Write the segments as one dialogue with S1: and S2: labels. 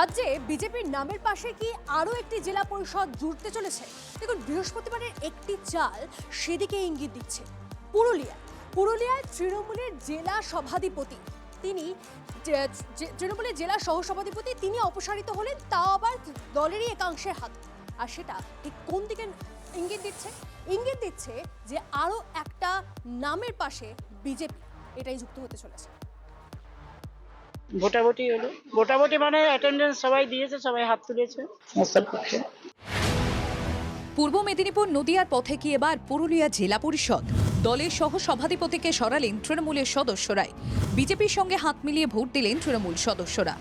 S1: রাজ্যে বিজেপির নামের পাশে কি আরো একটি জেলা পরিষদ জুড়তে চলেছে? দেখুন, বৃহস্পতিবারের একটি চাল সেদিকে ইঙ্গিত দিচ্ছে। পুরুলিয়ায় তৃণমূলের জেলা সভাধিপতি তৃণমূলের জেলা সহসভাধিপতি তিনি অপসারিত হলেন, তাও আবার দলেরই একাংশের হাত। আর সেটা ঠিক কোন দিকে ইঙ্গিত দিচ্ছে? ইঙ্গিত দিচ্ছে যে আরো একটা নামের পাশে বিজেপি এটাই যুক্ত হতে চলেছে।
S2: ভোটাভুটি হলো, ভোটাভুটি মানে অ্যাটেন্ডেন্স সবাই দিয়েছে, সবাই হাত তুলেছে।
S3: পূর্ব মেদিনীপুর নদিয়ার পথে কি এবার পুরুলিয়া জেলা পরিষদ? দলের সহ সভাধিপতিকে সরালেন তৃণমূলের সদস্যরাই। বিজেপির সঙ্গে হাত মিলিয়ে ভোট দিলেন তৃণমূল সদস্যরা,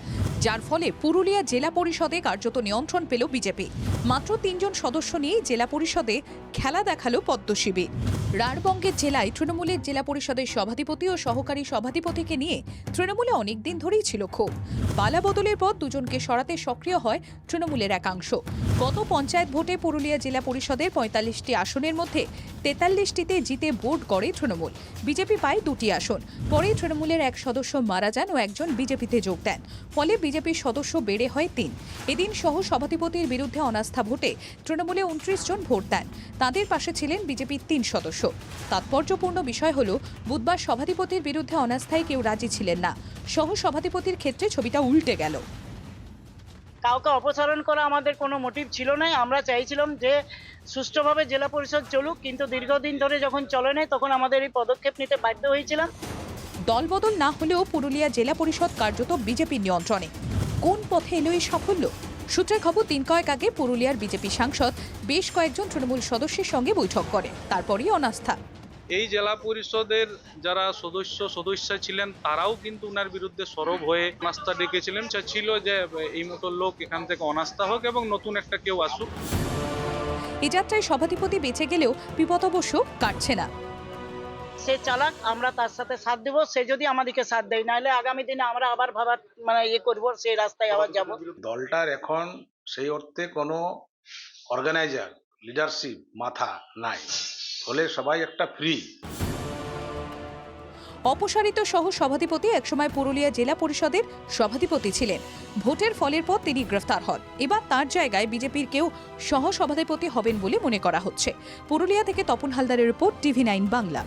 S3: যার ফলে পুরুলিয়া জেলা পরিষদে কার্যত নিয়ন্ত্রণ পেল বিজেপি। মাত্র 3 জন সদস্য নিয়েই জেলা পরিষদে খেলা দেখালো পদ্মশিবির। রাঢ়বঙ্গের জেলায় তৃণমূলের জেলা পরিষদের সভাধিপতি ও সহকারী সভাধিপতিকে নিয়ে তৃণমূলে অনেকদিন ধরেই ছিল ক্ষোভ। পালা বদলের পর দুজনকে সরাতে সক্রিয় হয় তৃণমূলের একাংশ। গত পঞ্চায়েত ভোটে পুরুলিয়া জেলা পরিষদের 45টি আসনের মধ্যে 43টিতে জিতে বোর্ড করে তৃণমূল। বিজেপি পায় 2টি আসন। পরে তৃণমূলের এক সদস্য মারা যান ও একজন বিজেপিতে যোগ দেন। ফলে বিজেপির সদস্য বেড়ে হয় 3। এদিন সহ সভাধিপতির বিরুদ্ধে অনাস্থা ভোটে তৃণমূলে 29 জন ভোট দেন। তাদের পাশে ছিলেন বিজেপির 3 সদস্য। তাৎপর্যপূর্ণ বিষয় হল, বুধবার সভাধিপতির বিরুদ্ধে অনাস্থায় কেউ রাজি ছিলেন না। সহ সভাধিপতির ক্ষেত্রে ছবিটা উল্টে গেল।
S2: কাউকে অপসারণ করা আমাদের কোনো মোটিভ ছিল না। আমরা চাইছিলাম যে সুষ্ঠুভাবে জেলা পরিষদ চলুক, কিন্তু দীর্ঘদিন ধরে যখন চলে নাই তখন আমাদের এই পদক্ষেপ নিতে বাধ্য হয়েছিলাম।
S3: দলবদল না হলেও পুরুলিয়া জেলা পরিষদ কার্যত বিজেপির নিয়ন্ত্রণে। কোন পথে এলো এই সাফল্য? সূত্রের খবর, 3 কয়েক আগে পুরুলিয়ার বিজেপি সাংসদ বেশ কয়েকজন তৃণমূল সদস্যের সঙ্গে বৈঠক করে, তারপরই অনাস্থা।
S4: এই জেলা পরিষদের যারা সদস্য ছিলেন তারাও কিন্তু ওনার বিরুদ্ধে সরব হয়ে অনাস্থা ডেকেছিলেন। ছিল যে এই মতো লোক এখান থেকে অনাস্থা হোক এবং নতুন একটা কেউ আসুক।
S3: এই যাত্রায় সভাধিপতি বেঁচে গেলেও বিপদ অবশ্য কাটছে না।
S2: সে চালাক, আমরা তার সাথে সাথ দেব। সে যদি আমাদেরকে সাথ দেয়, নাহলে আগামী দিনে আমরা আবার ভাবার করব, সেই রাস্তায় আবার যাব।
S5: দলটার এখন সেই অর্থে কোনো অর্গানাইজার লিডারশিপ মাথা নাই, ফলে সবাই একটা ফ্রি।
S3: অপসারিত সহ সভাধিপতি একসময় পুরুলিয়া জেলা পরিষদের সভাধিপতি ছিলেন। ভোটের ফলের পর তিনি গ্রেফতার হন। এবার তার জায়গায় বিজেপির কেউ সহ সভাধিপতি হবেন বলে মনে করা হচ্ছে। পুরুলিয়া থেকে তপন হালদারের রিপোর্ট, TV9 বাংলা।